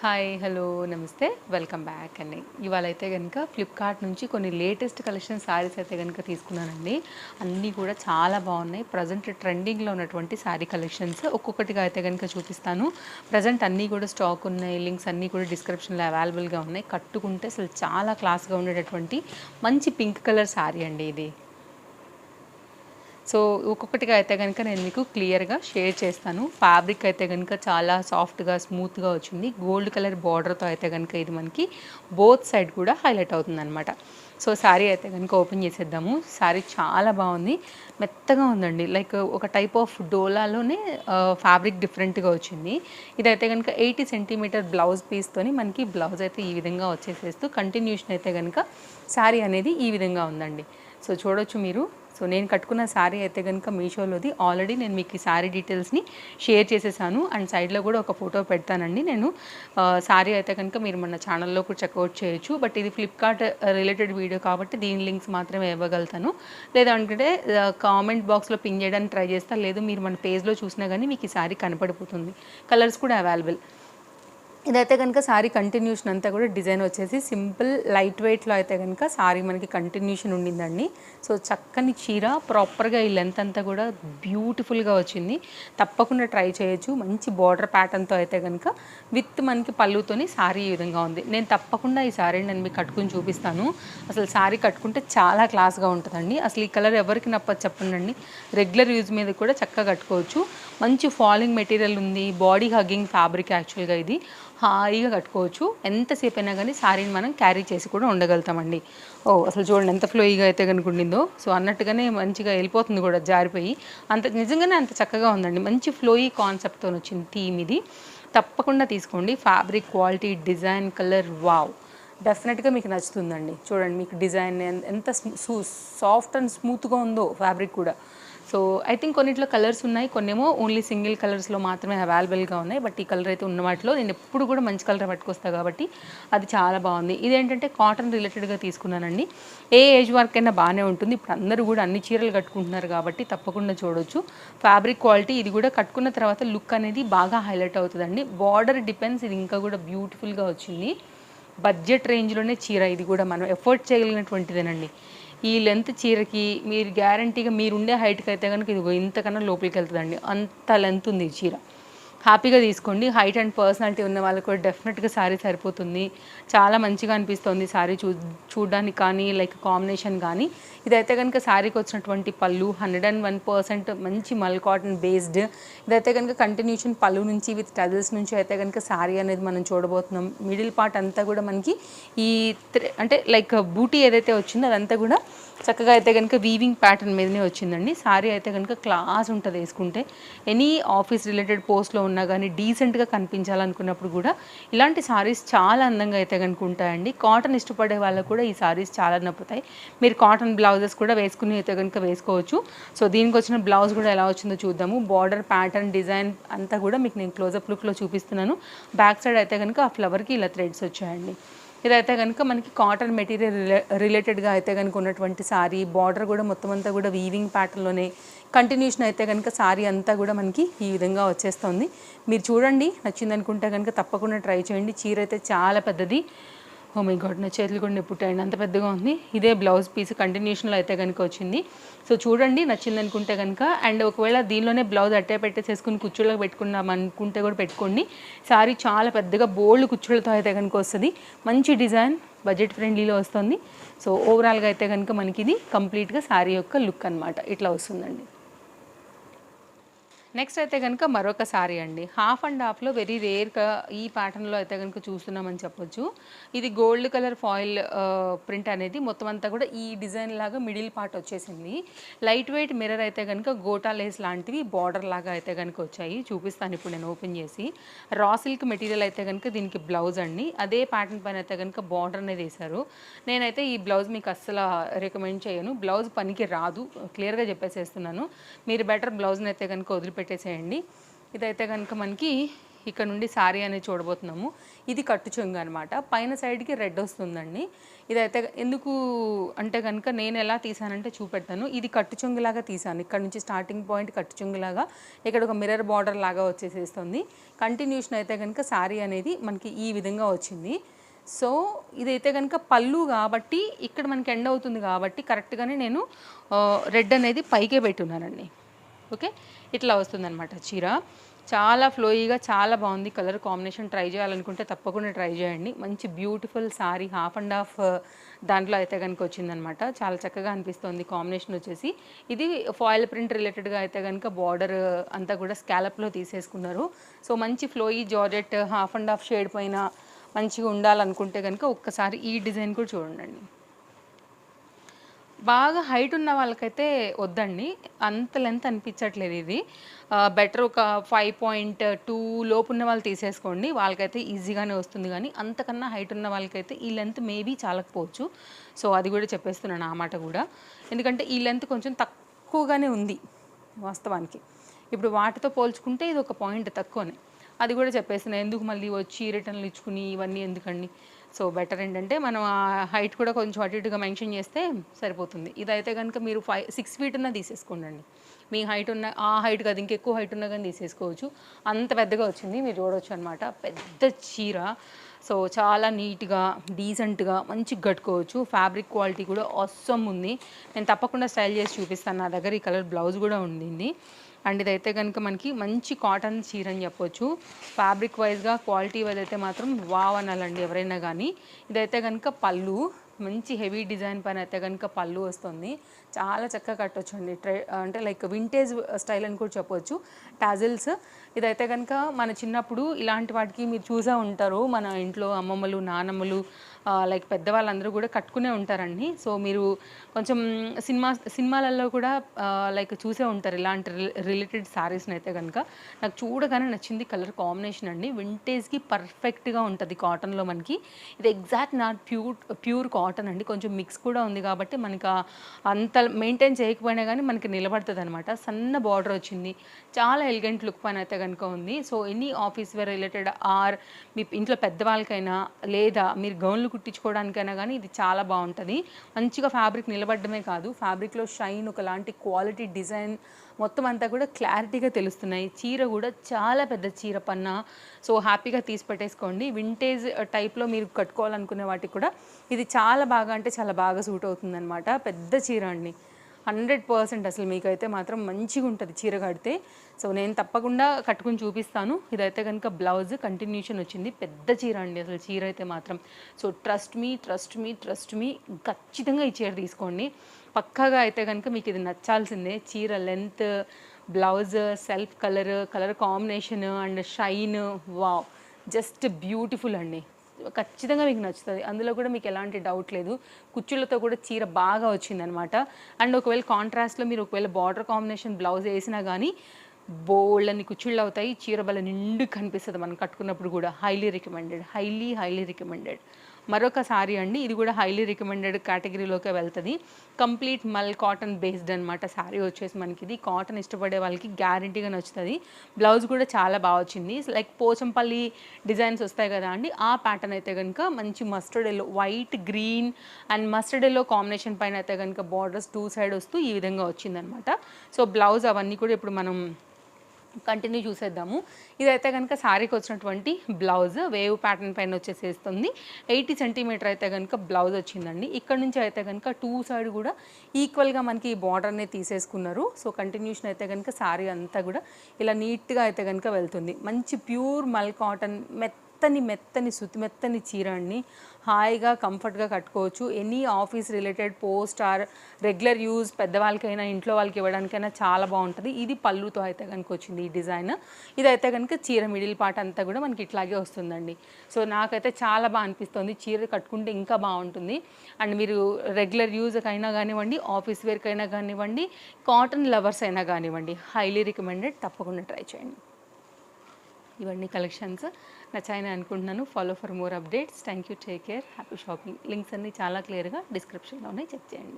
Hi hello నమస్తే welcome back అండి. ఇవాళ అయితే కనుక ఫ్లిప్కార్ట్ నుంచి కొన్ని లేటెస్ట్ కలెక్షన్ శారీస్ అయితే కనుక తీసుకున్నానండి. అన్నీ కూడా చాలా బాగున్నాయి. ప్రజెంట్ ట్రెండింగ్లో ఉన్నటువంటి శారీ కలెక్షన్స్ ఒక్కొక్కటిగా అయితే కనుక చూపిస్తాను. ప్రజెంట్ అన్నీ కూడా స్టాక్ ఉన్నాయి. లింక్స్ అన్నీ కూడా డిస్క్రిప్షన్లో అవైలబుల్గా ఉన్నాయి. కట్టుకుంటే అసలు చాలా క్లాస్గా ఉండేటటువంటి మంచి పింక్ కలర్ శారీ అండి ఇది. సో ఒక్కొక్కటిగా అయితే కనుక నేను మీకు క్లియర్గా షేర్ చేస్తాను. ఫ్యాబ్రిక్ అయితే కనుక చాలా సాఫ్ట్గా స్మూత్గా వచ్చింది. గోల్డ్ కలర్ బార్డర్తో అయితే కనుక ఇది మనకి బోత్ సైడ్ కూడా హైలైట్ అవుతుంది అనమాట. సో శారీ అయితే కనుక ఓపెన్ చేసేద్దాము. శారీ చాలా బాగుంది, మెత్తగా ఉందండి. లైక్ ఒక టైప్ ఆఫ్ డోలాలోనే ఫ్యాబ్రిక్ డిఫరెంట్గా వచ్చింది. ఇదైతే కనుక 80 సెంటీమీటర్ బ్లౌజ్ పీస్తోని మనకి బ్లౌజ్ అయితే ఈ విధంగా వచ్చేసేస్తూ కంటిన్యూషన్ అయితే కనుక శారీ అనేది ఈ విధంగా ఉందండి. సో చూడొచ్చు మీరు. సో నేను కట్టుకున్న శారీ అయితే కనుక మీషోలోది. ఆల్రెడీ నేను మీకు ఈ శారీ డీటెయిల్స్ని షేర్ చేసేసాను అండ్ సైడ్లో కూడా ఒక ఫోటో పెడతానండి నేను. శారీ అయితే కనుక మీరు మన ఛానల్లో కూడా చెక్అవుట్ చేయొచ్చు. బట్ ఇది ఫ్లిప్కార్ట్ రిలేటెడ్ వీడియో కాబట్టి దీని లింక్స్ మాత్రమే ఇవ్వగలుగుతాను. లేదంటే కామెంట్ బాక్స్లో పిన్ చేయడానికి ట్రై చేస్తా. లేదు మీరు మన పేజ్లో చూసినా కానీ మీకు ఈ శారీ కనపడిపోతుంది. కలర్స్ కూడా అవైలబుల్. ఇదైతే కనుక శారీ కంటిన్యూషన్ అంతా కూడా డిజైన్ వచ్చేసి సింపుల్ లైట్ వెయిట్లో అయితే కనుక శారీ మనకి కంటిన్యూషన్ ఉండిందండి. సో చక్కని చీర, ప్రాపర్గా ఈ లెంత్ అంతా కూడా బ్యూటిఫుల్గా వచ్చింది. తప్పకుండా ట్రై చేయొచ్చు. మంచి బార్డర్ ప్యాటర్న్తో అయితే కనుక విత్ మనకి పళ్ళుతోని శారీ ఈ విధంగా ఉంది. నేను తప్పకుండా ఈ శారీని నేను మీకు కట్టుకుని చూపిస్తాను. అసలు శారీ కట్టుకుంటే చాలా క్లాస్గా ఉంటుందండి. అసలు ఈ కలర్ ఎవరికి నప్పదు చెప్పండి. రెగ్యులర్ యూజ్ మీద కూడా చక్కగా కట్టుకోవచ్చు. మంచి ఫాలింగ్ మెటీరియల్ ఉంది. బాడీ హగ్గింగ్ ఫ్యాబ్రిక్ యాక్చువల్గా ఇది. హాయిగా కట్టుకోవచ్చు. ఎంతసేపు అయినా కానీ శారీని మనం క్యారీ చేసి కూడా ఉండగలుగుతామండి. అసలు చూడండి ఎంత ఫ్లోయిగా అయితే కనుక ఉండిందో. సో అన్నట్టుగానే మంచిగా వెళ్ళిపోతుంది కూడా జారిపోయి. అంత నిజంగానే అంత చక్కగా ఉందండి. మంచి ఫ్లోయి కాన్సెప్ట్తో వచ్చింది థీమ్ ఇది. తప్పకుండా తీసుకోండి. Fabric quality, design, colour wow, డెఫినెట్గా మీకు నచ్చుతుందండి. చూడండి మీకు డిజైన్ ఎంత సాఫ్ట్ అండ్ స్మూత్గా ఉందో ఫ్యాబ్రిక్ కూడా. సో ఐ థింక్ కొన్నిట్లో కలర్స్ ఉన్నాయి, కొన్నేమో ఓన్లీ సింగిల్ కలర్స్లో మాత్రమే అవైలబుల్గా ఉన్నాయి. బట్ ఈ కలర్ అయితే ఉన్న వాటిలో నేను ఎప్పుడు కూడా మంచి కలర్ పట్టుకొస్తాను కాబట్టి అది చాలా బాగుంది. ఇదేంటంటే కాటన్ రిలేటెడ్గా తీసుకున్నానండి. ఏ ఏజ్ వరకైనా బాగానే ఉంటుంది. ఇప్పుడు అందరూ కూడా అన్ని చీరలు కట్టుకుంటున్నారు కాబట్టి తప్పకుండా చూడొచ్చు. ఫ్యాబ్రిక్ క్వాలిటీ ఇది కూడా కట్టుకున్న తర్వాత లుక్ అనేది బాగా హైలైట్ అవుతుందండి. బార్డర్ డిపెండ్స్, ఇది ఇంకా కూడా బ్యూటిఫుల్గా వచ్చింది. బడ్జెట్ రేంజ్లోనే చీర ఇది కూడా మనం ఎఫోర్డ్ చేయగలిగినటువంటిదేనండి. ఈ లెంత్ చీరకి మీరు గ్యారంటీగా మీరుండే హైట్కి అయితే కనుక ఇది ఇంతకన్నా లోపలికి వెళ్తుందండి. అంత లెంత్ ఉంది ఈ చీర. హ్యాపీగా తీసుకోండి. హైట్ అండ్ పర్సనాలిటీ ఉన్న వాళ్ళకి కూడా డెఫినెట్గా శారీ సరిపోతుంది. చాలా మంచిగా అనిపిస్తుంది శారీ చూడడానికి కానీ లైక్ కాంబినేషన్ కానీ. ఇదైతే కనుక శారీకి వచ్చినటువంటి పళ్ళు 101% మంచి మల్ కాటన్ బేస్డ్. ఇదైతే కనుక కంటిన్యూషన్ పళ్ళు నుంచి విత్ టజల్స్ నుంచి అయితే కనుక శారీ అనేది మనం చూడబోతున్నాం. మిడిల్ పార్ట్ అంతా కూడా మనకి ఈ అంటే లైక్ బూటీ ఏదైతే వచ్చిందో అదంతా కూడా చక్కగా అయితే కనుక వీవింగ్ ప్యాటర్న్ మీదనే వచ్చిందండి. శారీ అయితే కనుక క్లాస్ ఉంటుంది వేసుకుంటే. ఎనీ ఆఫీస్ రిలేటెడ్ పోస్ట్లో ఉన్నా కానీ డీసెంట్గా కనిపించాలనుకున్నప్పుడు కూడా ఇలాంటి శారీస్ చాలా అందంగా అయితే కనుక ఉంటాయండి. కాటన్ ఇష్టపడే వాళ్ళకు కూడా ఈ శారీస్ చాలా నప్పుతాయి. మీరు కాటన్ బ్లౌజెస్ కూడా వేసుకుని అయితే కనుక వేసుకోవచ్చు. సో దీనికి వచ్చిన బ్లౌజ్ కూడా ఎలా వచ్చిందో చూద్దాము. బార్డర్ ప్యాటర్న్ డిజైన్ అంతా కూడా మీకు నేను క్లోజప్ లుక్లో చూపిస్తున్నాను. బ్యాక్ సైడ్ అయితే కనుక ఆ ఫ్లవర్కి ఇలా థ్రెడ్స్ వచ్చాయండి. ఇదైతే కనుక మనకి కాటన్ మెటీరియల్ రిలేటెడ్గా అయితే కనుక ఉన్నటువంటి శారీ. బార్డర్ కూడా మొత్తం అంతా కూడా వీవింగ్ ప్యాటర్న్లోనే కంటిన్యూషన్ అయితే కనుక శారీ అంతా కూడా మనకి ఈ విధంగా వచ్చేస్తుంది. మీరు చూడండి, నచ్చింది అనుకుంటే కనుక తప్పకుండా ట్రై చేయండి. చీర అయితే చాలా పెద్దది. ఓ మై గాడ్, నా చేతులు కూడా పుట్టాయండి, అంత పెద్దగా ఉంది. ఇదే బ్లౌజ్ పీస్ కంటిన్యూషన్లో అయితే కనుక వచ్చింది. సో చూడండి, నచ్చింది అనుకుంటే కనుక. అండ్ ఒకవేళ దీనిలోనే బ్లౌజ్ అట్టే పెట్టేసేసుకుని కుచ్చుళ్ళకి పెట్టుకున్నాం అనుకుంటే కూడా పెట్టుకోండి. శారీ చాలా పెద్దగా బోల్డ్ కుచ్చుళ్ళతో అయితే కనుక వస్తుంది. మంచి డిజైన్, బడ్జెట్ ఫ్రెండ్లీలో వస్తుంది. సో ఓవరాల్గా అయితే కనుక మనకి ఇది కంప్లీట్గా శారీ యొక్క లుక్ అనమాట. ఇట్లా వస్తుందండి. నెక్స్ట్ అయితే కనుక మరొక శారీ అండి. హాఫ్ అండ్ హాఫ్లో వెరీ రేర్గా ఈ ప్యాటర్న్లో అయితే కనుక చూస్తున్నామని చెప్పొచ్చు. ఇది గోల్డ్ కలర్ ఫాయిల్ ప్రింట్ అనేది మొత్తం అంతా కూడా ఈ డిజైన్ లాగా మిడిల్ పార్ట్ వచ్చేసింది. లైట్ వెయిట్ మిర్రర్ అయితే కనుక గోటా లేస్ లాంటివి బార్డర్ లాగా అయితే కనుక వచ్చాయి. చూపిస్తాను ఇప్పుడు నేను ఓపెన్ చేసి. రా సిల్క్ మెటీరియల్ అయితే కనుక దీనికి బ్లౌజ్ అండి. అదే ప్యాటర్న్ పైన అయితే కనుక బార్డర్ అనేది వేశారు. నేనైతే ఈ బ్లౌజ్ మీకు అస్సలు రికమెండ్ చేయను. బ్లౌజ్ పనికి రాదు, క్లియర్గా చెప్పేసేస్తున్నాను. మీరు బెటర్ బ్లౌజ్ని అయితే కనుక వదిలిపెట్టేసేయండి. ఇదైతే కనుక మనకి ఇక్కడ నుండి శారీ అనేది చూడబోతున్నాము. ఇది కట్టు చెంగు అనమాట. పైన సైడ్కి రెడ్ వస్తుందండి. ఇదైతే ఎందుకు అంటే కనుక నేను ఎలా తీసానంటే చూపెడతాను. ఇది కట్టు చెంగులాగా తీసాను. ఇక్కడ నుంచి స్టార్టింగ్ పాయింట్ కట్టు చెంగులాగా, ఇక్కడ ఒక మిర్రర్ బార్డర్ లాగా వచ్చేసేస్తుంది. కంటిన్యూషన్ అయితే కనుక శారీ అనేది మనకి ఈ విధంగా వచ్చింది. సో ఇదైతే కనుక పళ్ళు కాబట్టి ఇక్కడ మనకి ఎండ్ అవుతుంది కాబట్టి కరెక్ట్గానే నేను రెడ్ అనేది పైకే పెట్టున్నానండి. ఓకే, ఇట్లా వస్తుందన్నమాట చీర. చాలా ఫ్లోయీగా చాలా బాగుంది. కలర్ కాంబినేషన్ ట్రై చేయాలనుకుంటే తప్పకుండా ట్రై చేయండి. మంచి beautiful sorry, half and half దాంట్లో అయితే కనుక వచ్చిందనమాట. చాలా చక్కగా అనిపిస్తుంది కాంబినేషన్ వచ్చేసి. ఇది ఫాయిల్ ప్రింట్ రిలేటెడ్గా అయితే కనుక బార్డర్ అంతా కూడా స్కాలప్లో తీసేసుకున్నారు. సో మంచి flowy georgette half and half shade పైన మంచిగా ఉండాలనుకుంటే కనుక ఒక్కసారి ఈ డిజైన్ కూడా చూడండి. బాగా హైట్ ఉన్న వాళ్ళకైతే వద్దండి, అంత లెంత్ అనిపించట్లేదు. ఇది బెటర్ ఒక 5.2 లోపు ఉన్న వాళ్ళు తీసేసుకోండి, వాళ్ళకైతే ఈజీగానే వస్తుంది. కానీ అంతకన్నా హైట్ ఉన్న వాళ్ళకైతే ఈ లెంత్ మేబీ చాలకపోవచ్చు. సో అది కూడా చెప్పేస్తున్నాను ఆ మాట కూడా. ఎందుకంటే ఈ లెంత్ కొంచెం తక్కువగానే ఉంది వాస్తవానికి. ఇప్పుడు వాటితో పోల్చుకుంటే ఇది ఒక పాయింట్ తక్కువనే, అది కూడా చెప్పేస్తున్నాను. ఎందుకు మళ్ళీ వచ్చి రిటర్న్లు ఇచ్చుకుని ఇవన్నీ ఎందుకండి. సో బెటర్ ఏంటంటే మనం ఆ హైట్ కూడా కొంచెం అటు ఇటుగా మెన్షన్ చేస్తే సరిపోతుంది. ఇదైతే కనుక మీరు 6 ఫీట్ ఉన్నా తీసేసుకోండి. మీ హైట్ ఉన్న ఆ హైట్ కాదు, ఇంకెక్కువ హైట్ ఉన్నా కానీ తీసేసుకోవచ్చు. అంత పెద్దగా వచ్చింది, మీరు చూడవచ్చు అనమాట. పెద్ద చీర. సో చాలా నీట్గా డీసెంట్గా మంచిగా కట్టుకోవచ్చు. ఫ్యాబ్రిక్ క్వాలిటీ కూడా ఆసమ్ ఉంది. నేను తప్పకుండా స్టైల్ చేసి చూపిస్తాను. నా దగ్గర ఈ కలర్ బ్లౌజ్ కూడా ఉండింది. అండ్ ఇదైతే కనుక మనకి మంచి కాటన్ చీర అని చెప్పొచ్చు. ఫ్యాబ్రిక్ వైజ్గా క్వాలిటీ వైజ్ అయితే మాత్రం వావ్ అనాలండి ఎవరైనా కానీ. ఇదైతే కనుక పళ్ళు, మంచి హెవీ డిజైన్ పైన అయితే కనుక పళ్ళు వస్తుంది. చాలా చక్కగా కట్టొచ్చు అండి. అంటే లైక్ వింటేజ్ స్టైల్ అని కూడా చెప్పవచ్చు. టాజిల్స్ ఇదైతే కనుక మన చిన్నప్పుడు ఇలాంటి వాటికి మీరు చూసే ఉంటారు. మన ఇంట్లో అమ్మమ్మలు నానమ్మలు లైక్ పెద్దవాళ్ళందరూ కూడా కట్టుకునే ఉంటారండి. సో మీరు కొంచెం సినిమాలలో కూడా లైక్ చూసే ఉంటారు ఇలాంటి రిలేటెడ్ శారీస్ని. అయితే కనుక నాకు చూడగానే నచ్చింది కలర్ కాంబినేషన్ అండి. వింటేజ్కి పర్ఫెక్ట్గా ఉంటుంది కాటన్లో మనకి. ఇది ఎగ్జాక్ట్ నాట్ ప్యూర్ కాటన్ అండి, కొంచెం మిక్స్ కూడా ఉంది కాబట్టి మనకి అంత మెయింటైన్ చేయకపోయినా కానీ మనకి నిలబడుతుంది అనమాట. సన్న బార్డర్ వచ్చింది, చాలా ఎలిగెంట్ లుక్ పైన అయితే కనుక ఉంది. So any office wear related or మీ ఇంట్లో పెద్దవాళ్ళకైనా లేదా మీరు గౌన్లు కుట్టించుకోవడానికైనా కానీ ఇది చాలా బాగుంటుంది. మంచిగా ఫ్యాబ్రిక్ నిలబడమే కాదు, ఫ్యాబ్రిక్లో షైన్, ఒకలాంటి క్వాలిటీ, డిజైన్ మొత్తం అంతా కూడా క్లారిటీగా తెలుస్తున్నాయి. చీర కూడా చాలా పెద్ద చీర పన్నా. సో హ్యాపీగా తీసి పెట్టేసుకోండి. వింటేజ్ టైప్లో మీరు కట్టుకోవాలనుకునే వాటికి కూడా ఇది చాలా బాగా అంటే చాలా బాగా సూట్ అవుతుందన్నమాట. పెద్ద చీర అండి, 100% అసలు మీకైతే మాత్రం మంచిగా ఉంటుంది చీర కడితే. సో నేను తప్పకుండా కట్టుకుని చూపిస్తాను. ఇదైతే కనుక బ్లౌజ్ కంటిన్యూషన్ వచ్చింది. పెద్ద చీర అండి అసలు చీర అయితే మాత్రం. సో ట్రస్ట్ మీ ఖచ్చితంగా ఈ చీర తీసుకోండి. పక్కాగా అయితే కనుక మీకు ఇది నచ్చాల్సిందే. చీర length, blouse, self colour combination and shine, wow, just beautiful అండి. ఖచ్చితంగా మీకు నచ్చుతుంది, అందులో కూడా మీకు ఎలాంటి డౌట్ లేదు. కుచ్చులతో కూడా చీర బాగా వచ్చిందనమాట. అండ్ ఒకవేళ కాంట్రాస్ట్లో మీరు ఒకవేళ బార్డర్ కాంబినేషన్ బ్లౌజ్ వేసినా కానీ బోల్డ్ని కుచ్చుళ్ళు అవుతాయి. చీర బల నిండు కనిపిస్తుంది మనం కట్టుకున్నప్పుడు కూడా. Highly recommended. మరొక సారీ అండి, ఇది కూడా హైలీ రికమెండెడ్ కేటగిరీలోకే వెళ్తుంది. కంప్లీట్ మల్ కాటన్ బేస్డ్ అనమాట శారీ వచ్చేసి మనకి. ఇది కాటన్ ఇష్టపడే వాళ్ళకి గ్యారంటీగా నచ్చుతుంది. బ్లౌజ్ కూడా చాలా బాగా వచ్చింది. లైక్ పోచంపల్లి డిజైన్స్ వస్తాయి కదా అండి, ఆ ప్యాటర్న్ అయితే కనుక మంచి mustard yellow, white green and mustard yellow combination పైన అయితే కనుక బార్డర్స్ 2 సైడ్ వస్తూ ఈ విధంగా వచ్చిందనమాట. సో బ్లౌజ్ అవన్నీ కూడా ఇప్పుడు మనం కంటిన్యూ చూసేద్దాము. ఇదైతే కనుక శారీకి వచ్చినటువంటి బ్లౌజ్ వేవ్ ప్యాటర్న్ పైన వచ్చేసేస్తుంది. 80 సెంటీమీటర్ అయితే కనుక బ్లౌజ్ వచ్చిందండి. ఇక్కడ నుంచి అయితే కనుక 2 సైడ్ కూడా ఈక్వల్గా మనకి ఈ బార్డర్ని తీసేసుకున్నారు. సో కంటిన్యూషన్ అయితే కనుక శారీ అంతా కూడా ఇలా నీట్గా అయితే కనుక వెళ్తుంది. మంచి ప్యూర్ మల్ కాటన్ మెత్తని సుతి మెత్తని చీర అండి. హాయిగా కంఫర్ట్గా కట్టుకోవచ్చు. Any office related post or regular use పెద్దవాళ్ళకైనా ఇంట్లో వాళ్ళకి ఇవ్వడానికైనా చాలా బాగుంటుంది. ఇది పళ్ళుతో అయితే కనుక వచ్చింది ఈ డిజైన్. ఇదైతే కనుక చీర మిడిల్ పార్ట్ అంతా కూడా మనకి ఇట్లాగే వస్తుందండి. సో నాకైతే చాలా బాగా అనిపిస్తుంది. చీర కట్టుకుంటే ఇంకా బాగుంటుంది. అండ్ మీరు రెగ్యులర్ యూజ్కైనా కానివ్వండి, ఆఫీస్ వేర్కైనా కానివ్వండి, కాటన్ లవర్స్ అయినా కానివ్వండి, హైలీ రికమెండెడ్. తప్పకుండా ట్రై చేయండి. ఇవన్నీ కలెక్షన్స్ నచ్చాయని అనుకుంటున్నాను. Follow for more updates. Thank you, take care, happy shopping. Links అన్నీ చాలా క్లియర్గా డిస్క్రిప్షన్లోనే చెక్ చేయండి.